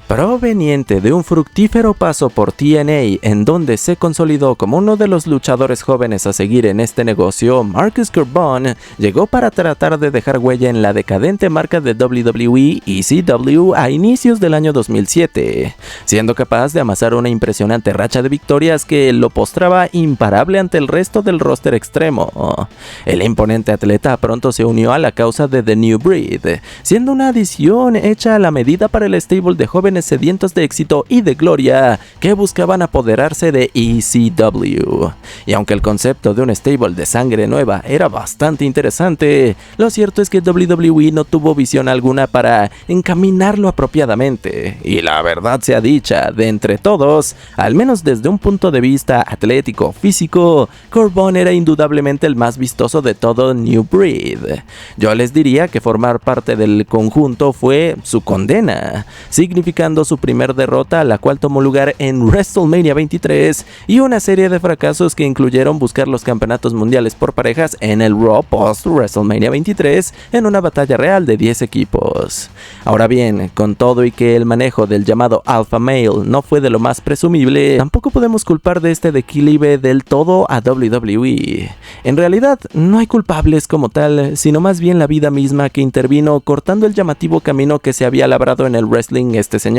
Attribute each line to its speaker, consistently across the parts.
Speaker 1: Proveniente de un fructífero paso por TNA, en donde se consolidó como uno de los luchadores jóvenes a seguir en este negocio, Marcus Carbone llegó para tratar de dejar huella en la decadente marca de WWE ECW a inicios del año 2007, siendo capaz de amasar una impresionante racha de victorias que lo postraba imparable ante el resto del roster extremo. El imponente atleta pronto se unió a la causa de The New Breed, siendo una adición hecha a la medida para el stable de jóvenes sedientos de éxito y de gloria que buscaban apoderarse de ECW. Y aunque el concepto de un stable de sangre nueva era bastante interesante, lo cierto es que WWE no tuvo visión alguna para encaminarlo apropiadamente. Y la verdad sea dicha, de entre todos, al menos desde un punto de vista atlético físico, Carbone era indudablemente el más vistoso de todo New Breed. Yo les diría que formar parte del conjunto fue su condena, significando su primer derrota, la cual tomó lugar en WrestleMania 23, y una serie de fracasos que incluyeron buscar los campeonatos mundiales por parejas en el Raw post WrestleMania 23 en una batalla real de 10 equipos. Ahora bien, con todo y que el manejo del llamado Alpha Male no fue de lo más presumible, tampoco podemos culpar de este declive del todo a WWE. En realidad, no hay culpables como tal, sino más bien la vida misma que intervino cortando el llamativo camino que se había labrado en el wrestling este señor.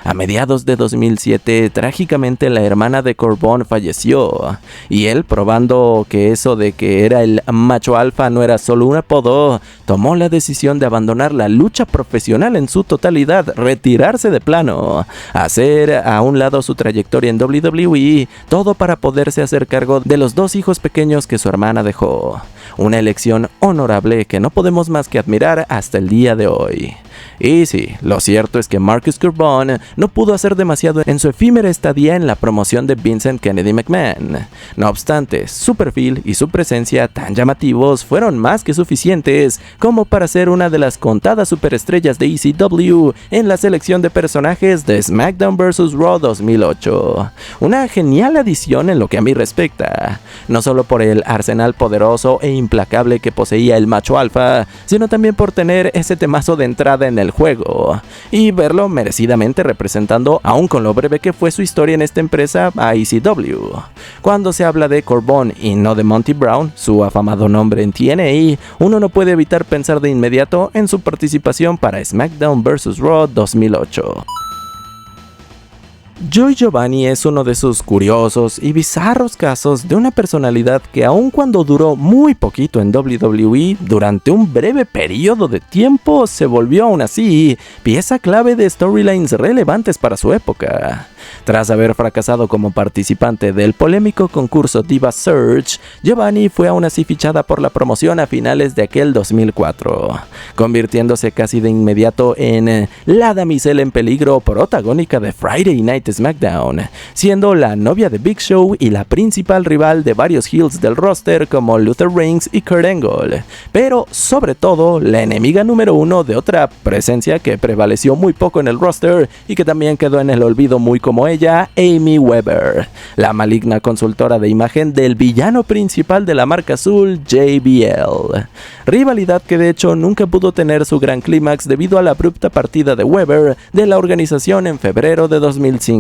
Speaker 1: A mediados de 2007, trágicamente la hermana de Carbone falleció, y él, probando que eso de que era el macho alfa no era solo un apodo, tomó la decisión de abandonar la lucha profesional en su totalidad, retirarse de plano, hacer a un lado su trayectoria en WWE, todo para poderse hacer cargo de los 2 hijos pequeños que su hermana dejó. Una elección honorable que no podemos más que admirar hasta el día de hoy. Y sí, lo cierto es que Marcus Carbone no pudo hacer demasiado en su efímera estadía en la promoción de Vincent Kennedy McMahon. No obstante, su perfil y su presencia tan llamativos fueron más que suficientes como para ser una de las contadas superestrellas de ECW en la selección de personajes de SmackDown vs. Raw 2008. Una genial adición en lo que a mí respecta, no solo por el arsenal poderoso e implacable que poseía el macho alfa, sino también por tener ese temazo de entrada en el juego, y verlo merecidamente representando, aun con lo breve que fue su historia en esta empresa, a ECW. Cuando se habla de Carbone y no de Monty Brown, su afamado nombre en TNA, uno no puede evitar pensar de inmediato en su participación para SmackDown vs. Raw 2008. Joey Giovanni es uno de esos curiosos y bizarros casos de una personalidad que, aun cuando duró muy poquito en WWE, durante un breve periodo de tiempo se volvió aún así pieza clave de storylines relevantes para su época. Tras haber fracasado como participante del polémico concurso Diva Search, Giovanni fue aún así fichada por la promoción a finales de aquel 2004, convirtiéndose casi de inmediato en la damisela en peligro protagónica de Friday Night SmackDown, siendo la novia de Big Show y la principal rival de varios heels del roster como Luther Reigns y Kurt Angle, pero sobre todo la enemiga número 1 de otra presencia que prevaleció muy poco en el roster y que también quedó en el olvido muy como ella, Amy Weber, la maligna consultora de imagen del villano principal de la marca azul, JBL. Rivalidad que de hecho nunca pudo tener su gran clímax debido a la abrupta partida de Weber de la organización en febrero de 2005.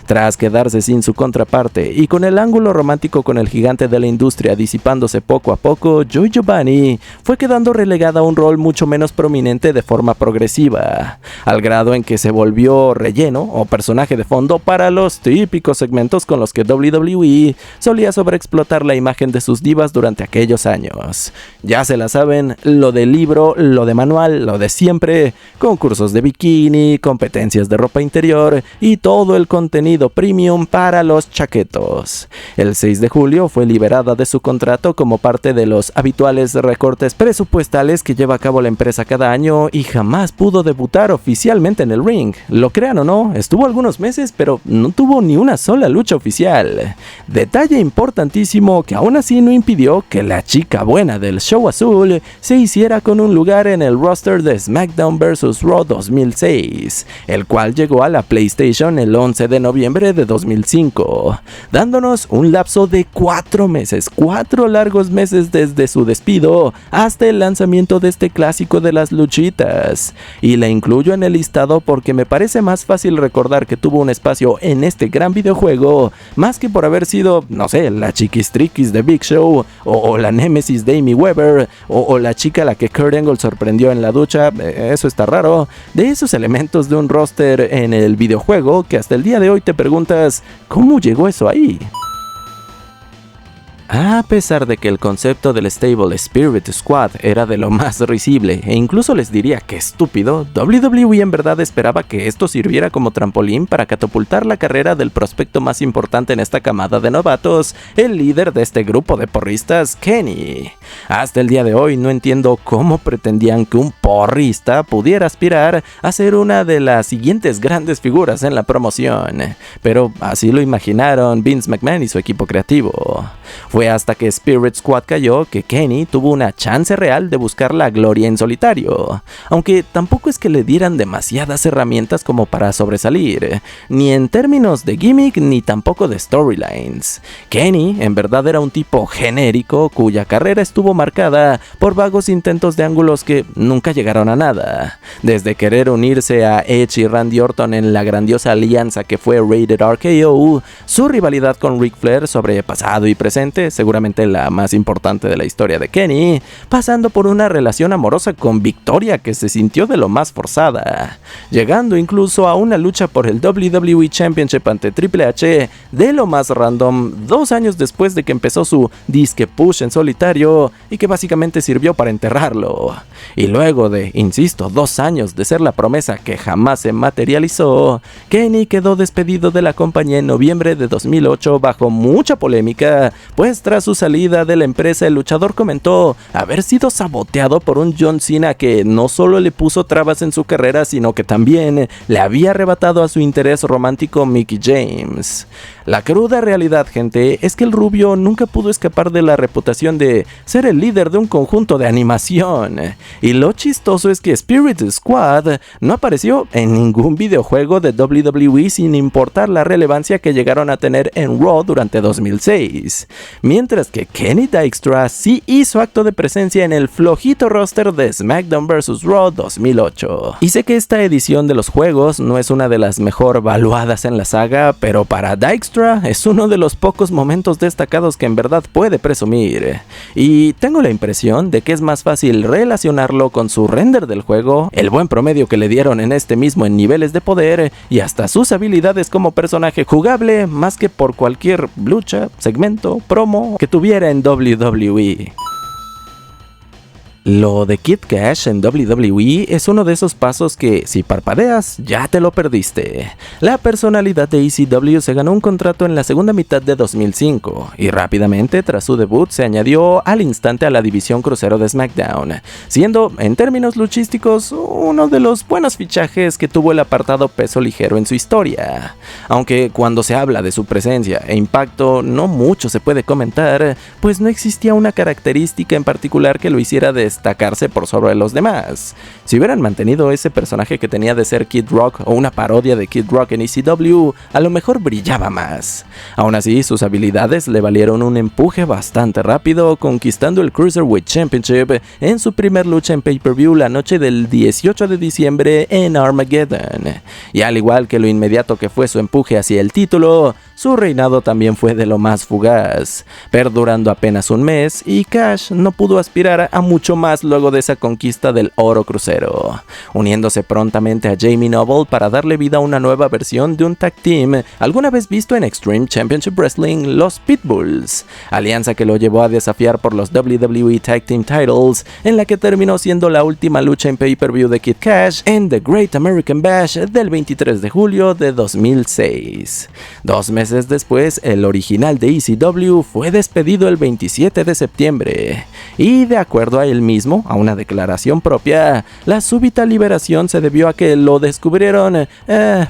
Speaker 1: Tras quedarse sin su contraparte y con el ángulo romántico con el gigante de la industria disipándose poco a poco, Joey Giovanni fue quedando relegada a un rol mucho menos prominente de forma progresiva, al grado en que se volvió relleno o personaje de fondo para los típicos segmentos con los que WWE solía sobreexplotar la imagen de sus divas durante aquellos años. Ya se la saben, lo de libro, lo de manual, lo de siempre, concursos de bikini, competencias de ropa interior y todo el contenido premium para los chaquetos. El 6 de julio fue liberada de su contrato como parte de los habituales recortes presupuestales que lleva a cabo la empresa cada año y jamás pudo debutar oficialmente en el ring. Lo crean o no, estuvo algunos meses pero no tuvo ni una sola lucha oficial. Detalle importantísimo que aún así no impidió que la chica buena del show azul se hiciera con un lugar en el roster de SmackDown vs. Raw 2006, el cual llegó a la PlayStation el 11 de noviembre de 2005, dándonos un lapso de 4 meses, 4 largos meses desde su despido hasta el lanzamiento de este clásico de las luchitas. Y la incluyo en el listado porque me parece más fácil recordar que tuvo un espacio en este gran videojuego, más que por haber sido, no sé, la chiquistriquis de Big Show, o la némesis de Amy Weber, o la chica a la que Kurt Angle sorprendió en la ducha. Eso está raro. De esos elementos de un roster en el videojuego que hasta el día de hoy te preguntas, ¿cómo llegó eso ahí? A pesar de que el concepto del stable Spirit Squad era de lo más risible e incluso les diría que estúpido, WWE en verdad esperaba que esto sirviera como trampolín para catapultar la carrera del prospecto más importante en esta camada de novatos, el líder de este grupo de porristas, Kenny. Hasta el día de hoy no entiendo cómo pretendían que un porrista pudiera aspirar a ser una de las siguientes grandes figuras en la promoción, pero así lo imaginaron Vince McMahon y su equipo creativo. Fue hasta que Spirit Squad cayó que Kenny tuvo una chance real de buscar la gloria en solitario, aunque tampoco es que le dieran demasiadas herramientas como para sobresalir, ni en términos de gimmick ni tampoco de storylines. Kenny en verdad era un tipo genérico cuya carrera estuvo marcada por vagos intentos de ángulos que nunca llegaron a nada, desde querer unirse a Edge y Randy Orton en la grandiosa alianza que fue Rated RKO, su rivalidad con Ric Flair sobre pasado y presente, seguramente la más importante de la historia de Kenny, pasando por una relación amorosa con Victoria que se sintió de lo más forzada, llegando incluso a una lucha por el WWE Championship ante Triple H de lo más random 2 años después de que empezó su disque push en solitario y que básicamente sirvió para enterrarlo. Y luego de, insisto, 2 años de ser la promesa que jamás se materializó, Kenny quedó despedido de la compañía en noviembre de 2008 bajo mucha polémica, pues tras su salida de la empresa el luchador comentó haber sido saboteado por un John Cena que no solo le puso trabas en su carrera sino que también le había arrebatado a su interés romántico Mickie James. La cruda realidad, gente, es que el rubio nunca pudo escapar de la reputación de ser el líder de un conjunto de animación, y lo chistoso es que Spirit Squad no apareció en ningún videojuego de WWE sin importar la relevancia que llegaron a tener en Raw durante 2006, mientras que Kenny Dykstra sí hizo acto de presencia en el flojito roster de SmackDown vs. Raw 2008. Y sé que esta edición de los juegos no es una de las mejor valuadas en la saga, pero para Dykstra es uno de los pocos momentos destacados que en verdad puede presumir, y tengo la impresión de que es más fácil relacionarlo con su render del juego, el buen promedio que le dieron en este mismo en niveles de poder y hasta sus habilidades como personaje jugable, más que por cualquier lucha, segmento, promo que tuviera en WWE. Lo de Kid Cash en WWE es uno de esos pasos que, si parpadeas, ya te lo perdiste. La personalidad de ECW se ganó un contrato en la segunda mitad de 2005 y rápidamente tras su debut se añadió al instante a la división crucero de SmackDown, siendo, en términos luchísticos, uno de los buenos fichajes que tuvo el apartado peso ligero en su historia. Aunque cuando se habla de su presencia e impacto no mucho se puede comentar, pues no existía una característica en particular que lo hiciera destacarse por sobre los demás. Si hubieran mantenido ese personaje que tenía de ser Kid Rock o una parodia de Kid Rock en ECW, a lo mejor brillaba más. Aún así, sus habilidades le valieron un empuje bastante rápido, conquistando el Cruiserweight Championship en su primer lucha en pay-per-view la noche del 18 de diciembre en Armageddon. Y al igual que lo inmediato que fue su empuje hacia el título, su reinado también fue de lo más fugaz, perdurando apenas un mes, y Cash no pudo aspirar a mucho más luego de esa conquista del oro crucero, uniéndose prontamente a Jamie Noble para darle vida a una nueva versión de un tag team alguna vez visto en Extreme Championship Wrestling, los Pitbulls, alianza que lo llevó a desafiar por los WWE Tag Team Titles, en la que terminó siendo la última lucha en pay-per-view de Kid Cash en The Great American Bash del 23 de julio de 2006. 2 meses después, el original de ECW fue despedido el 27 de septiembre, y de acuerdo a él mismo, a una declaración propia, la súbita liberación se debió a que lo descubrieron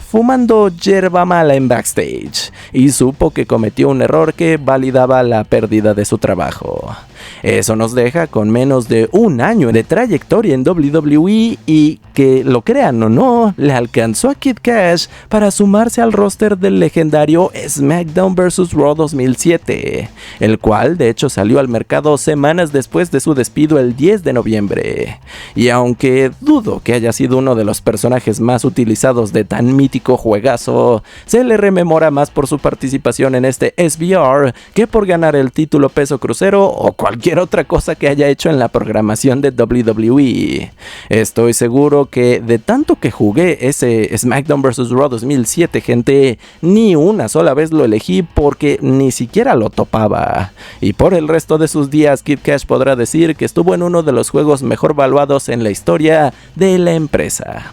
Speaker 1: fumando yerba mala en backstage, y supo que cometió un error que validaba la pérdida de su trabajo. Eso nos deja con menos de un año de trayectoria en WWE y que, lo crean o no, le alcanzó a Kid Cash para sumarse al roster del legendario SmackDown vs. Raw 2007, el cual de hecho salió al mercado semanas después de su despido el 10 de noviembre. Y aunque dudo que haya sido uno de los personajes más utilizados de tan mítico juegazo, se le rememora más por su participación en este SVR que por ganar el título peso crucero o cualquier otra cosa que haya hecho en la programación de WWE. Estoy seguro que de tanto que jugué ese SmackDown vs. Raw 2007, gente, ni una sola vez lo elegí porque ni siquiera lo topaba. Y por el resto de sus días, Kid Cash podrá decir que estuvo en uno de los juegos mejor valuados en la historia de la empresa.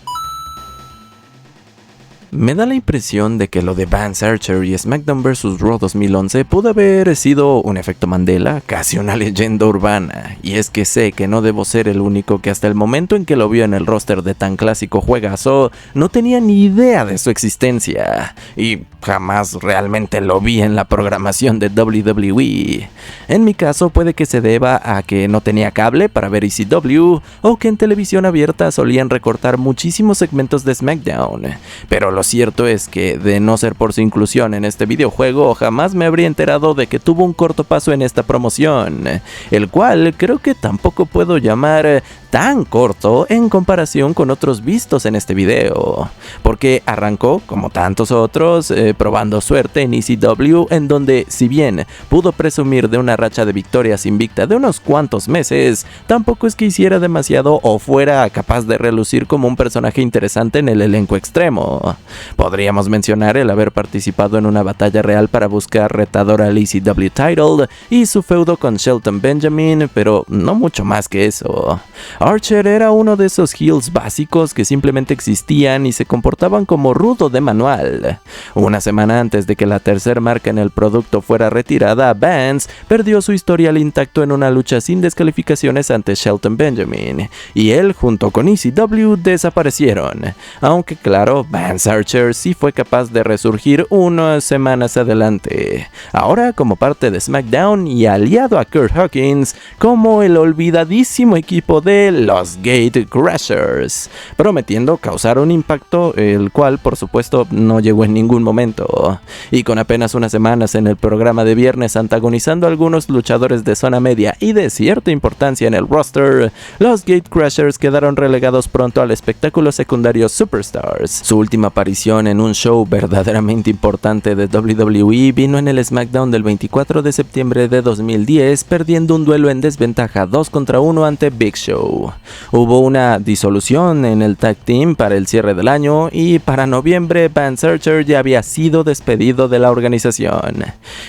Speaker 1: Me da la impresión de que lo de Vance Archer y SmackDown vs. Raw 2011 pudo haber sido un efecto Mandela, casi una leyenda urbana, y es que sé que no debo ser el único que hasta el momento en que lo vio en el roster de tan clásico juegazo no tenía ni idea de su existencia, y jamás realmente lo vi en la programación de WWE. En mi caso puede que se deba a que no tenía cable para ver ECW, o que en televisión abierta solían recortar muchísimos segmentos de SmackDown, pero lo cierto es que, de no ser por su inclusión en este videojuego, jamás me habría enterado de que tuvo un corto paso en esta promoción, el cual creo que tampoco puedo llamar tan corto en comparación con otros vistos en este video, porque arrancó, como tantos otros, probando suerte en ECW, en donde, si bien pudo presumir de una racha de victorias invicta de unos cuantos meses, tampoco es que hiciera demasiado o fuera capaz de relucir como un personaje interesante en el elenco extremo. Podríamos mencionar el haber participado en una batalla real para buscar retador al ECW title y su feudo con Shelton Benjamin, pero no mucho más que eso. Archer era uno de esos heels básicos que simplemente existían y se comportaban como rudo de manual. Una semana antes de que la tercera marca en el producto fuera retirada, Vance perdió su historial intacto en una lucha sin descalificaciones ante Shelton Benjamin, y él junto con ECW desaparecieron, aunque claro, Vance Archer sí fue capaz de resurgir unas semanas adelante, ahora como parte de SmackDown y aliado a Kurt Hawkins como el olvidadísimo equipo de los Gate Crashers, prometiendo causar un impacto el cual por supuesto no llegó en ningún momento, y con apenas unas semanas en el programa de viernes antagonizando a algunos luchadores de zona media y de cierta importancia en el roster, los Gate Crashers quedaron relegados pronto al espectáculo secundario Superstars. Su última aparición en un show verdaderamente importante de WWE vino en el SmackDown del 24 de septiembre de 2010, perdiendo un duelo en desventaja 2 contra 1 ante Big Show. Hubo una disolución en el tag team para el cierre del año y para noviembre Vance Archer ya había sido despedido de la organización.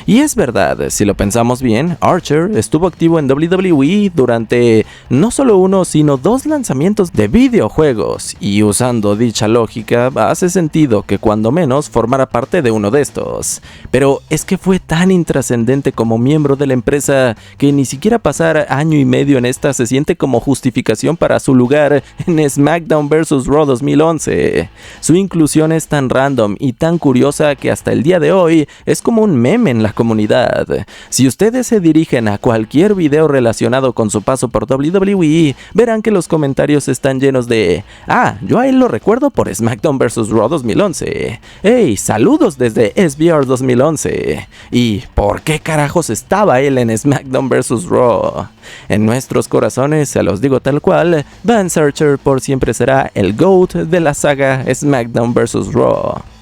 Speaker 1: Y es verdad, si lo pensamos bien, Archer estuvo activo en WWE durante no solo uno sino dos lanzamientos de videojuegos, y usando dicha lógica hace sentido que cuando menos formara parte de uno de estos. Pero es que fue tan intrascendente como miembro de la empresa que ni siquiera pasar año y medio en esta se siente como justificación para su lugar en SmackDown vs. Raw 2011. Su inclusión es tan random y tan curiosa que hasta el día de hoy es como un meme en la comunidad. Si ustedes se dirigen a cualquier video relacionado con su paso por WWE, verán que los comentarios están llenos de yo a él lo recuerdo por SmackDown vs. Raw 2011. Hey, saludos desde SVR 2011. ¿Y por qué carajos estaba él en SmackDown vs. Raw? En nuestros corazones, se los digo tal cual, Vance Archer por siempre será el GOAT de la saga SmackDown vs. Raw.